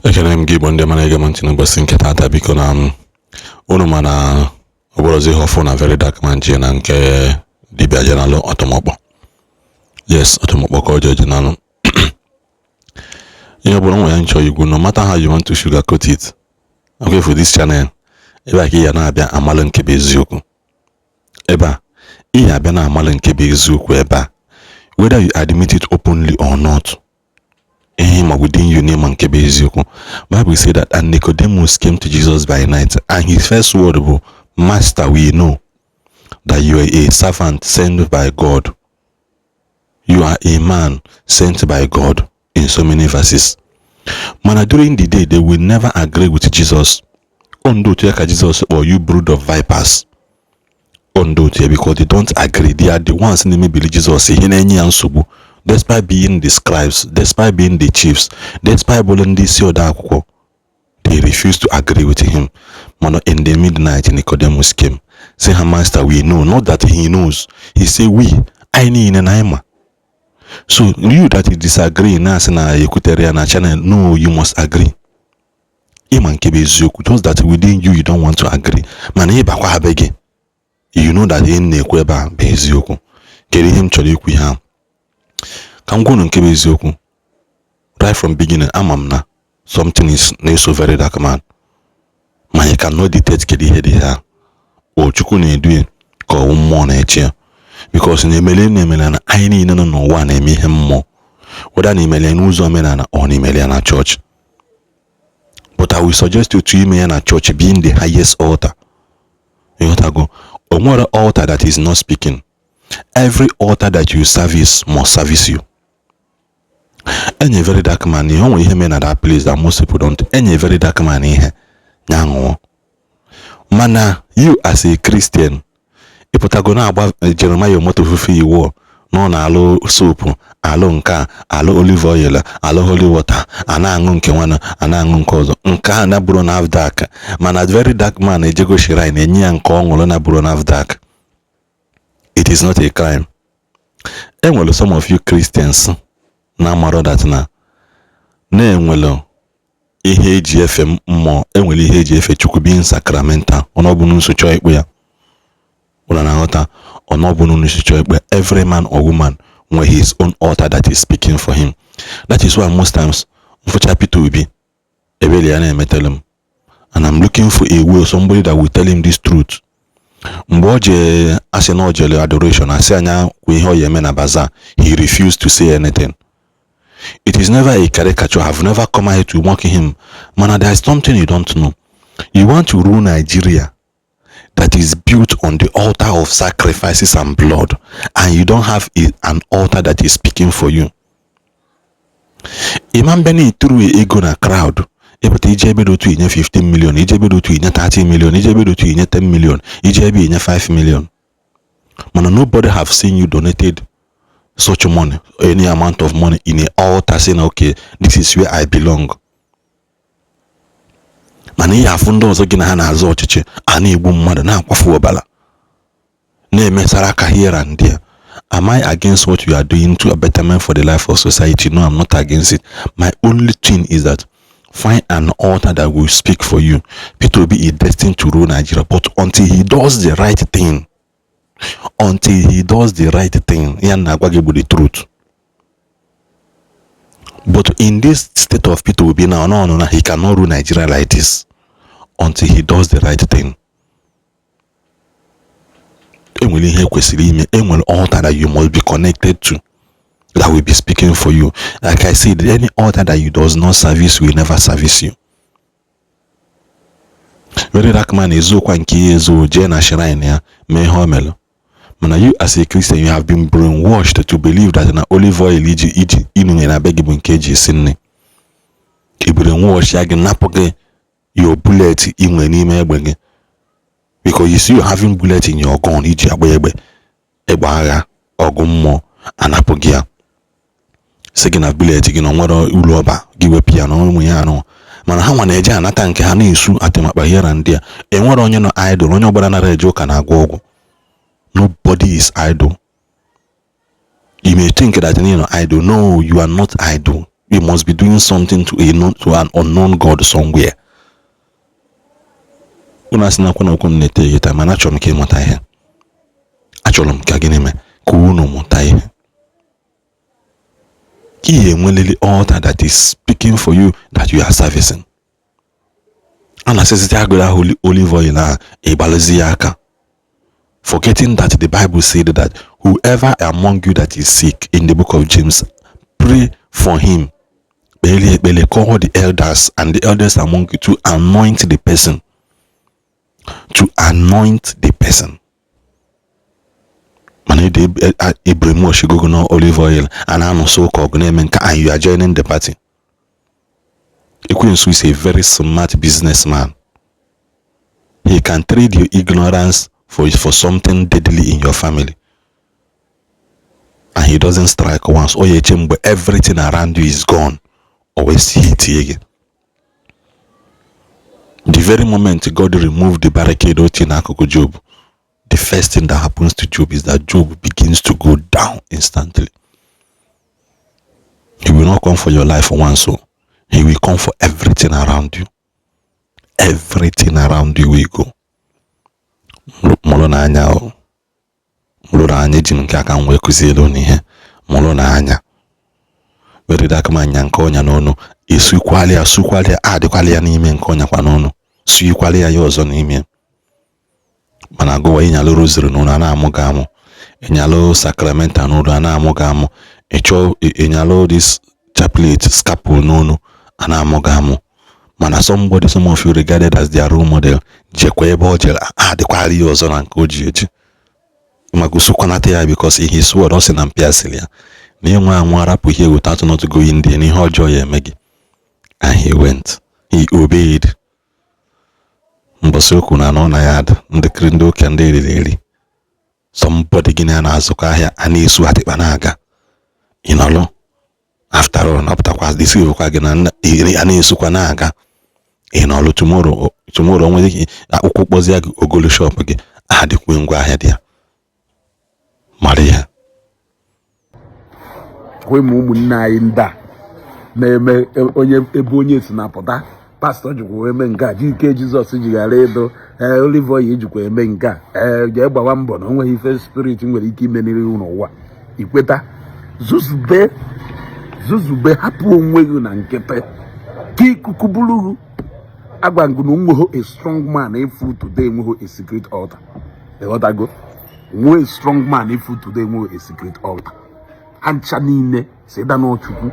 Ekene m gị Igbo ndị mana ege m ntị n'ụbọchị nke taata, biko na unu ma na ọbụrụzi ihe ọfụ na VERYDARKMAN ji na nke dibịa jenalụ ọtụmọkpọ. Yes, ọtụmọkpọ ka ọ ji jenalụ. Ihe ọbụla nwa ya nchọ igwu, no matter how you want to sugarcoat it. Okay, for this channel, ebe a ka ị ya na-abịa amalụ nke bụ eziokwu. Ebe a ị ya abịa na amalụ nke bụ eziokwu ebe a. Whether you admit it openly or not. Within you name and kebe eziokwu. Bible say that and Nicodemus came to Jesus by night, and his first word was, Master, we know that you are a servant sent by God. You are a man sent by God in so many verses. Man, during the day they will never agree with Jesus. Ondo to Jesus or you brood of vipers. Ondo to because they don't agree. They are the ones in the believe Jesus. Despite being the scribes, despite being the chiefs, despite being the they refused to agree with him. Man, in the midnight, Nicodemus came. Say, her master, we know. Not that he knows. He say, we. I need an aima. So, you that you disagree, na channel, no, you must agree. Iman kebe zuku. Just that within you, you don't want to agree. Man, you know that in Nekweba, bezuku. Keri him choliku ham. Come go nkebe eziokwu. Right from beginning, amamna something is so very dark man. Man, you cannot detect kedi head here. O chukwu na-edu ka mmụọ na-eche. Because na-emele na anyị niile nọ n'ụwa na-eme ihe mmụọ. Whether na-emele n'ụzọ omenala or na-emele na church. But I will suggest you to ime na church being the highest altar. You know go. Onwere altar that is not speaking. Every altar that you service must service you. Any very dark man, you only hear men at that place that most people don't. Any very dark man here. Mana, you as a Christian, if Potagona about Jeremiah moto fulfill war, no alo soap, alo nka, alo olive oil, alo holy water, anangun kewana, anangun kozo, nka na buron half dark. Man, at very dark man, a jego shirine, a nyan kong or na buron half dark. It is not a crime. And well, some of you Christians na maro that na enwelo ihe eji efe mmụọ, enwele ihe eji efe Chukwu being sacramental. Onobunu nso chọ ikpe ya. Una na nghọta, onobunu nso chọ ikpe. Every man or woman with his own altar that is speaking for him. That is why most times mfucha Peter Obi ebele ya na-emetelem. And I'm looking for a way, somebody that will tell him this truth. Mboje asenojele adoration asanya kwe yeme na bazaar, he refused to say anything. It is never a caricature. I've never come here to mock him. Man, there is something you don't know. You want to rule Nigeria that is built on the altar of sacrifices and blood, and you don't have an altar that is speaking for you. Imam Beni threw a ego na crowd. But ijebe do to 15 million, ijebe do to 30 million, ijebe do to 10 million, ijebe 5 million. Man, nobody have seen you donated such money, any amount of money in an altar saying, okay, this is where I belong. Man, you have found also gina hana azo chiche, ani ibu mmadu na akwafu obala. Ne saraka here and there. Am I against what you are doing to a betterment for the life of society? No, I'm not against it. My only thing is that find an altar that will speak for you. Peter Obi is destined to rule Nigeria, but until he does the right thing, he and Nagwagebu the truth. But in this state of Peter Obi now, no, he cannot rule Nigeria like this until he does the right thing. An altar that you must be connected to, that will be speaking for you. Like I said, any altar that you does not service will never service you. VERYDARKMAN is so kwanki ezo jena shrine ya mehomelo. Mana, you as a Christian, you have been brainwashed to believe that na olive oil iji inu na begi bunkeji sinne. You brainwash ya napoge your bullet inwe n'ime egbe. Because you see you having bullet in your gun iji egbe agha ogummo anapogia. Second of bullet gị na nwere ụlọ ọba gị wepụ ya na ụmụ ya anọ. Mana ha nwa na-eje anata nke ha na-esu atemakpa here and there. Enwere onye nọ idle, onye ọgbara nara eje ụka na-agwọ ọgwụ. Nobody is idle. You may think that you know idle. No, you are not idle. we must be doing something to an unknown God somewhere. Una sina kwa na okwu nete yeta mana achọrọ m ka ịmụta ihe. Achọrọ m ka gịnị mee ka unu mụta ihe. Ka ihe nwelele altar that is speaking for you that you are servicing. Ana sisi agụla olive oil na ịgbalịzi aka. Forgetting that the Bible said that whoever among you that is sick, in the book of James, pray for him. Call the elders and the elders among you to anoint the person. To anoint the person. Ibrahim Oshigogo olive oil and I'm so called and you are joining the party. Ekwensu is a very smart businessman. He can trade your ignorance for something deadly in your family. And he doesn't strike once. Oh, everything around you is gone. Always see it again. The very moment God removed the barricade of Job, the first thing that happens to Job is that Job begins to go down instantly. He will not come for your life for one soul. He will come for everything around you. Everything around you will go. Molona anya o. Molona anya ji nke aka nwe kuzielo n'ihe. Molona anya. VERYDARKMAN nya nke onya n'onu. Isukwali adịkwali ya n'ime nke onya kwa n'onu. Suyikwali ya ọzọ n'ime. Mana go inyalo rosary n'onu ana amụga amụ. Inyalo sacramental n'onu ana amụga amụ. Inyalo this chaplet scapula n'onu ana amụga amụ. Mana some of you regarded as their role model. The quality was on Koji. Magusukanate because in his word also in Piasilia. Nima Warapu here without not to go in the any joy Maggie. And he went. He obeyed. Mbosokuna no nayad, the Krindo can daily. Somebody Guinean Azokaya and he swati banaga. In all. After all, after was this Ukagan and Sukanaga. In all tomorrow when ukukpozi ogolo shop again. The queen go ahead here. Maria. We mumu na inda. Na-eme onye ebe onye si na-apụta pastor jikwa eme nga jike Jizọs jigara edo olive oil jikwa eme nga je gbawa mbọ na onwe ife spirit nwere ike imeniri n'ụwa ikweta zuzube hapụ onwe gị na nkịtị ka ikuku buru agwa ngunu nweho a strong man ifu today nweho a secret altar go nwe a strong man ifu today nweho a secret altar hancha niile seda no chukwu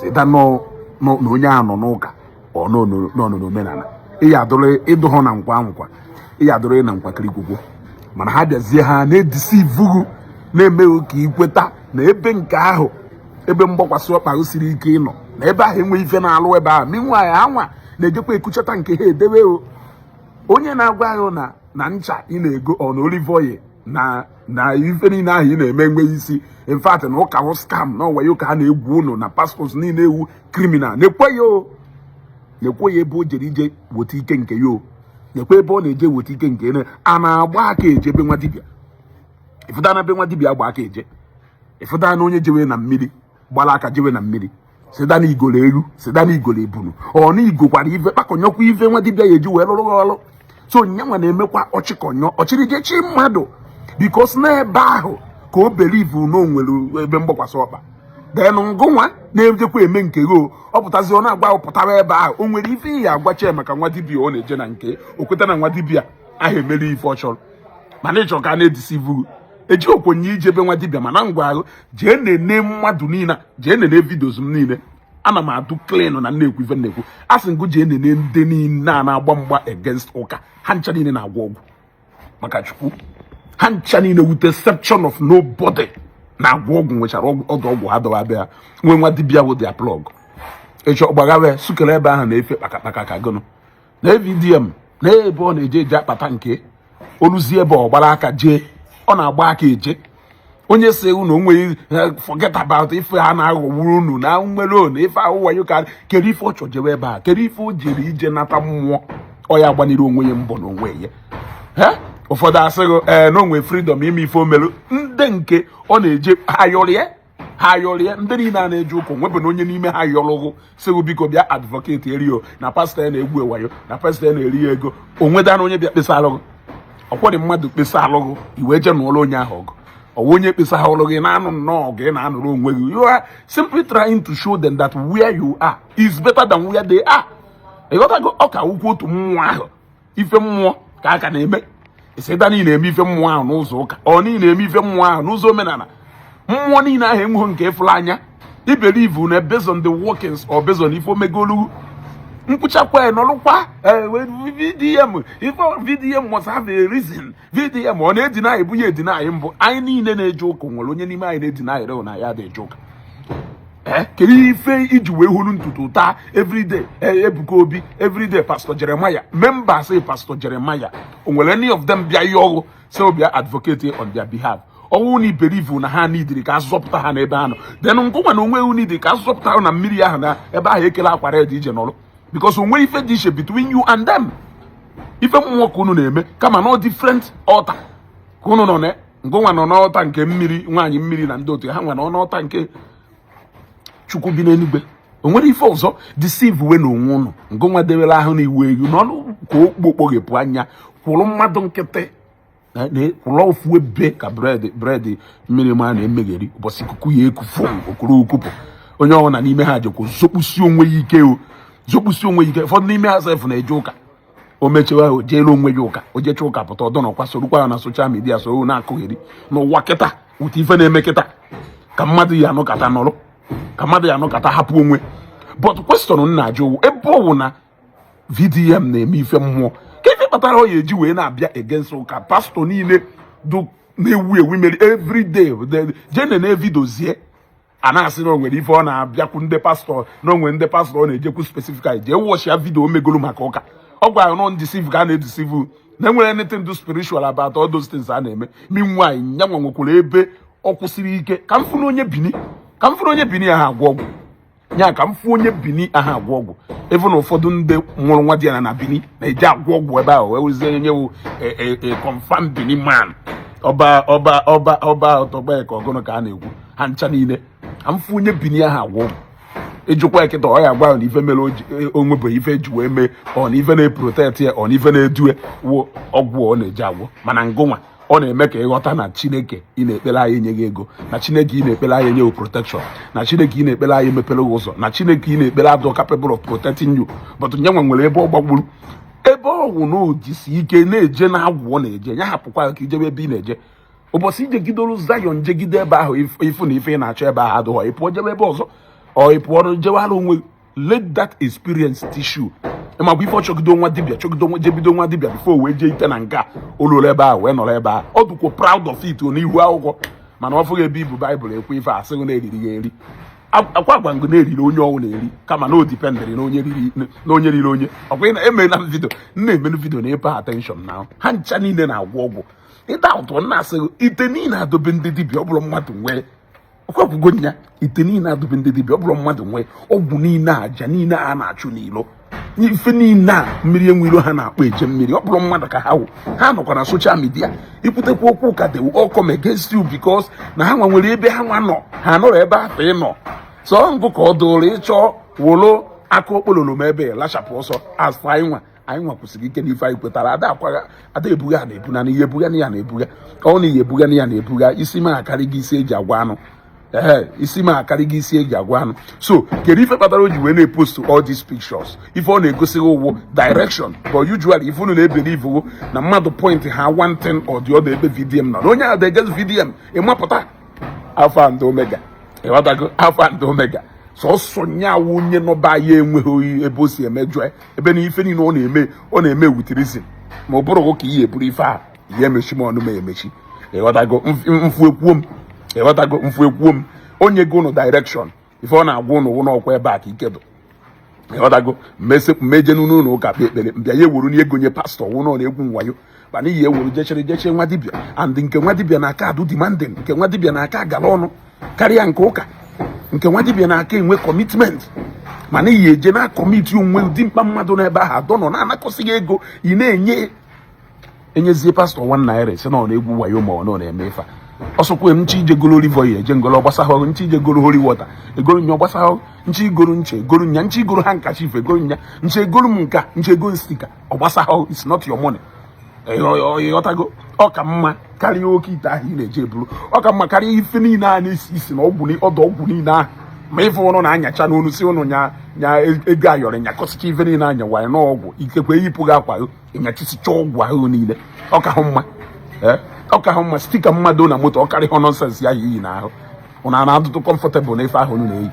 seda no onye anọ n'ụka ọ no omenala iya adore ịdụhọ na nkwa nkwa iya adore na nkwa kirikwu mana ha bịazie ha na-edeceive na-eme ka ikweta na ebe nke ahụ ebe mgbakwasị ọkpa siri ike ịnọ na ebe ahụ enwe ife na-alụ ebe ahụ minwa ya anwa na-ejekwa ekuchata nke ha edewe onye na-agwa ahụ na ncha ị na-ego ọ na olive oil na ife niile ahụ ị na-eme enwe isi in fact na ụka wụ scam na ọwa ya ụka ha na-egwu ụnụ na pastors niile ewu criminal na-ekwe ya ebe o jere ije weta ike nke ya na-ekwe ebe ọ na-eje weta ike nke ya a na-agba aka eje ebe nwa dibịa ịfụda na ebe nwa dibịa agba aka eje ịfụda na onye jewe na mmiri gbara aka jewe na mmiri sida na igolo elu sida na igolo ebunu ọ na igokwara ife kpakọnyọkwa ife nwa dibịa ya eji wee lụrụ ọrụ so nyanwa na-emekwa ọchịkọnyọ ọchịrịjechi mmadụ because n'ebe ahụ ka o believe na o nwere ebe mgbakwasị ọkpa then ngụnwa na-ejekwa eme nke go ọ pụtazi ọ na-agwa pụtara ebe ahụ o nwere ife ihe agwache maka nwa dibịa ọ na-eje na nke o kweta na nwa dibịa ahụ emere ife ọ chọrọ mana ịchọ ka na-edisivu eji okwenye ije ebe nwa dibịa mana ngwa ahụ jee nene mmadụ niile jee nene videos m niile ana m adụ clean na nnekwu ife nnekwu a sị ngụ jee nene ndị niile a na-agba mgba against ụka ha ncha niile na-agwa ọgwụ maka chukwu ha ncha niile with exception of nobody na-agwa ọgwụ nwechara ọgwụ ha dọwa abịa nwe nwa dibịa bụ dia plug echi ọgbaghawe sukere ebe ahụ na-efe kpakakpaka ka gụnụ na evidm na ebe ọ na-eje akpata nke oluzie ebe ọ gbara aka jee ọ na-agba aka eje onye si unu onwe forget about ife ha na-aghọwuru unu na nwere na ife ahụ wayo ka kere ife ọ chọjewe ebe a kere ife o jere ije nata mmụọ ọ ya gbaniri onwe ya mbọ na onwe ya ụfọdụ asịghị na onwe freedom ime ife omelu ndị nke ọ na-eje ha yọrọ ndị niile a na-eje ụka nwebe na onye n'ime ha yọrọgụ sịgụ biko bịa advocate erio na pastọ ya na-egwu ewayo na pastọ ya na-eri ya ego onweda na onye bịa kpesa alụgụ ọkwọdị mmadụ kpesa alụgụ iwe je n'ụlọ onye ahụ ọgụ ọwa onye kpesa ha ọlụ gị na-anụ nnọọ ọgụ ị na-anụrụ onwe gị you are simply trying to show them that where you are is better than where they are. ịghọtago ọka ukwu otu mmụọ ahụ ife mmụọ ka aka na-eme ịsịda niile eme ife mmụọ ahụ n'ụzọ ụka ọ niile eme ife mmụọ ahụ n'ụzọ omenala mmụọ niile ahụ enweghị nke ịfụrụ anya iberivu na based on the workings or based on ife omegolu nkwụchakwa ya nọrụkwa VDM ife VDM must have a reason. VDM ọ na-edina anyị bunye edina anyị mbụ anyị niile na-eje ụka nwere onye n'ime anyị na-edina anyị rew na ya na-eje ụka kedu ife iji wee hụrụ ntutu taa everyday Ebuka Obi everyday Pastor Jeremiah members say Pastor Jeremiah o nwere any of them bịa ihe ọgụ say obia advocate on their behalf ọnwụ na iberivu na ha nidiri ka azọpụta ha n'ebe ha nọ then ngụnwa na onwe nidiri ka azọpụta ha na mmiri ahụ na ebe ahụ ekele akwara dị ije nọrọ because o nwere ife dị iche between you and them ife mmụọ ka unu na-eme kama na different altar ka unu nọ na ngụnwa nọ n'ọta nke mmiri nwaanyị mmiri na ndị otu ha nwa nọ n'ọta nke Chukwu bi n'eluigwe o nwere ife ọzọ deceive we n'onwe unu ngụnwa dewela ahụ na iwu egwu n'ọnụ ka okpokpoghepụ anya kwụrụ mmadụ nkịtị kwụrụ ofu ebe ka bred mmiri ma na-emegheri ụbọchị ikuku ya ekufu okuru okupụ onye ọbụla n'ime ha jekwa zokpusi onwe ya ike zokpusi onwe ya ike ụfọdụ n'ime ha sef na-eje ụka o mechewa o jeela onwe ya ụka o jecha ụka pụta ọdọ nọkwa sorokwa ya na soshal midia soro na-akụgheri n'ụwa kịta ụta ife na-eme kịta ka mmadụ ya anọkata nọrọ ka mmadụ ya anọkata hapụ onwe but question m na-ajụ ebe ọ bụ na VDM na-eme ife mmụọ ka ife kpatara ọ ya eji wee na-abịa against ụka pastọ niile na-ewu ewu mere everyday jene na evidozie a na-asị na o nwere ife ọ na-abịakwu ndị pastọ na onwe ndị pastọ ọ na-ejekwu specifically jee wọchịa vidio megolo maka ụka ọ gwara nọ ndisiv ka a na-edisiv na enwere anything do spiritual about all those things a na-eme meanwhile nyanwa nwekwara ebe ọ kwụsịrị ike ka m fụrụ onye bini aha agwọ ọgwụ nya ka m fụ onye bini aha agwọ ọgwụ ebe na ụfọdụ ndị nwụrụ nwa di ya na bini na-eji agwọ ọgwụ ebe ahụ wee wezie nyewu confirm bini man ọba ọtọgba ka ọgụnụ ka a na-ekwu ha ncha niile ka m fụ onye bini aha agwọ ọgwụ ejikwa ekịta ọ ya agwa na ife mere onwe bụ ife eji wee mee ọ na ife na-eprotect ya ọ na ife na-edue wụ ọgwụ ọ na-eji agwọ mana ngụnwa ọ na-eme ka ịghọta na Chineke ị na-ekpere anyị enye gị ego na Chineke ị na-ekpere anyị enye protection na Chineke ị na-ekpere anyị emepere gị ụzọ na Chineke ị na-ekpere adọ capable of protecting you but nyenwa nwere ebe ọ gbagburu ebe ọgwụ na ojisi ike na-eje na agwụ ọ na-eje ya hapụkwa ka ijebe ebe ị na-eje ụbọchị ijegidolu Zion jegide ebe ahụ ifu na ife ị na-achọ ebe ahụ adịghọ ịpụọ jebe ebe ọzọ ọ ịpụọ jewara onwe let that experience tissue ma bụ ife ọ chọgido nwa dibia jebido nwa dibia bifo wee jee ite na nga ololo ebe ahụ wee nọrọ ebe ahụ ọ dụkwa proud of it n'ihu akwụkwọ mana ọ fụghị ebe ibu baịbụl ekwe ife asịghị na-eriri ya eri akwa agbango na-eriri onye ọnwụ na-eri kama na o dipendịrị na onye riri onye ọkwa na emere na vidio na-emenu vidio na ebe attention na ha ncha niile na-agwọ ọgwụ ịda ụtọ nna asịghị ite niile adobe ndị dibia ọ bụrụ mmadụ nwee ọkwagwụgo nya ite niile adobe ndị dibia ọ bụrụ mmadụ nwee ọgwụ niile aja niile a na-achụ n'ilo ife niile a mmiri enwiro ha na-akpọ eje mmiri ọ bụrụ mmadụ ka ha wụ ha nọkwa na soshal midia ikwutekwa okwu ka they will come against you because na ha nwa nwere ebe ha nwa nọ ha nọrọ ebe afọ ịnọ so ngụ ka ọ dụrụ ịchọ wolo aka okpololo ma ebe lachapụ ọsọ as anyị nwa kwụsịrị ike n'ife anyị kwetara ada ebuga ha na-ebuga na ihe ebuga na ya na-ebuga ọ na ihe ebuga na ya na-ebuga isi ma akarị gị isi eji agwa anụ isi ma akarị gị isi eji agwa anụ so kedu ife kpatara o ji wee na-epost all these pictures ife ọ na-egosighị ụwụ direction but usually ife unu na-ebelive na mmadụ point ha one thing or the other ebe VDM nọ na onye ahụ degezi VDM ịmapụta alpha and omega ịghọtago alpha and omega sọsọ nyawu onye nọba ya enweghị ebe o si emejọ ebe na ife niile ọ na-eme with reason ma ọ bụrụ ka ihe eburu ife a ihe emechi ma ọnụ ma emechi ịghọtago mfu ekwuo m onye go no direction ife ọ na-agwa ụnụ wụ n'ọkwa ebe a ka ike bụ ịghọtago mmeje n'ụlọ ụka kpe ekpere mbịa ya ewuru na egonye pastọ wụ nọ na-egwu nwayo mana iyi ewuru jechere nwa dibia and nke nwa dibia na-aka adụ demanding nke nwa dibia na-aka agala ọnụ karịa nke ụka nke nwa dibia na-aka enwe commitment mana iyi eje na komiti onwe ụdị mkpa mmadụ n'ebe ahụ adọ nọ na-anakọsịghị ego ị na-enyezie pastọ 1 naira si na ọ na-egwu wayo ma ọ nọ na-eme ife ọsọkwe nchi ije golo olive oil eje ngolo gbasa ha nchi ije golo holy water egoro nya gbasa ha nchi igoro nche egoro nya nchi igoro handkerchief egoro nya nchi egoro m nka nchi ego stika ọgbasa ha it's not your money ịghọtago ọ ka mma karịa oke ite ahụ ị na-eje eburu ọ ka mma karịa ife niile a na-esi isi na ọgwụ ọdụ ọgwụ niile ahụ ma ife ụnụ na-anyacha n'onu si ụnụ nya ego ayọrọ nyakọsịcha ife niile anya wanye n'ọgwụ ikekwe yipụ gị akwa ịnyachisicha ọgwụ ahụ niile ọ ka hụ mma ọ ka hụ mma stika mmadụ na moto ọ karịa nọnsensị ya iyi n'ahụ ụnụ a na-adụtụ kọmfọtebụl na ife ahụ unu na-eyi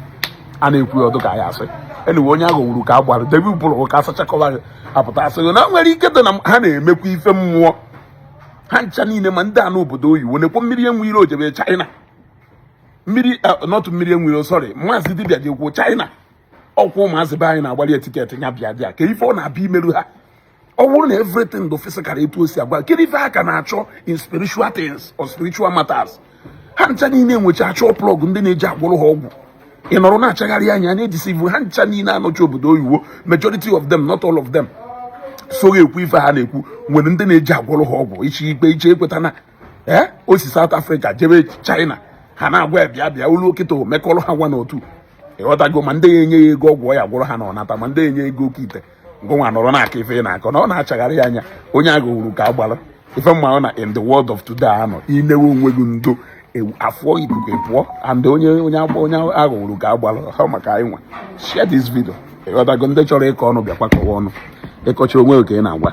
a na-ekwu ọdụ ka ya asị enyiwe onye ahụ wuru ka a gbara debi bụrụ ka asachakọba apụta asịghị na nwere ike dị na ha na-emekwa ife mmụọ ha ncha niile ma ndị a n'obodo oyibo nekwa mmiri enwere ojebe China mmiri nọtụ mmiri enwere sorry maazị dibịa ji kwuo China ọkwụ ụmụazị be anyị na-agbali ya tiketi nya bịa ka ife ọ na-abịa imerụ ha ọ bụrụ na everything do physical etu o si agba kedu ife ha ka na-achọ in spiritual things or spiritual matters ha ncha niile enwecha achọ plọg ndị na-eji agwụrụ ha ọgwụ ị nọrọ na-achagharị anya na-edisivu ha ncha niile anọchi obodo oyibo majority of them not all of them so ekwu ife ha na-ekwu nwere ndị na-eji agwụrụ ha ọgwụ iche ikpe iche ekweta na o si South Africa jebe China ha na-agwa ya bịa ụlọ okịta mekọrọ ha gwa n'otu ịghọtago ma ndị enye ya ego ọgwụ ya gwụrụ ha na ọnata ma ndị enye ego oke ite ngụnwa nọrọ na-aka ife na-akọ na ọ na-achagharị anya onye agụ wuru ka agbara ife mmanụ na in the world of today anọ inewe onwe gị ndo afọ ikuku pụọ and onye agụ wuru ka agbara ha maka anyị nwa share this video ịghọtago ndị chọrọ ịkọ ọnụ bịakwa kọwa ọnụ ịkọcha onwe oke ị na-agwa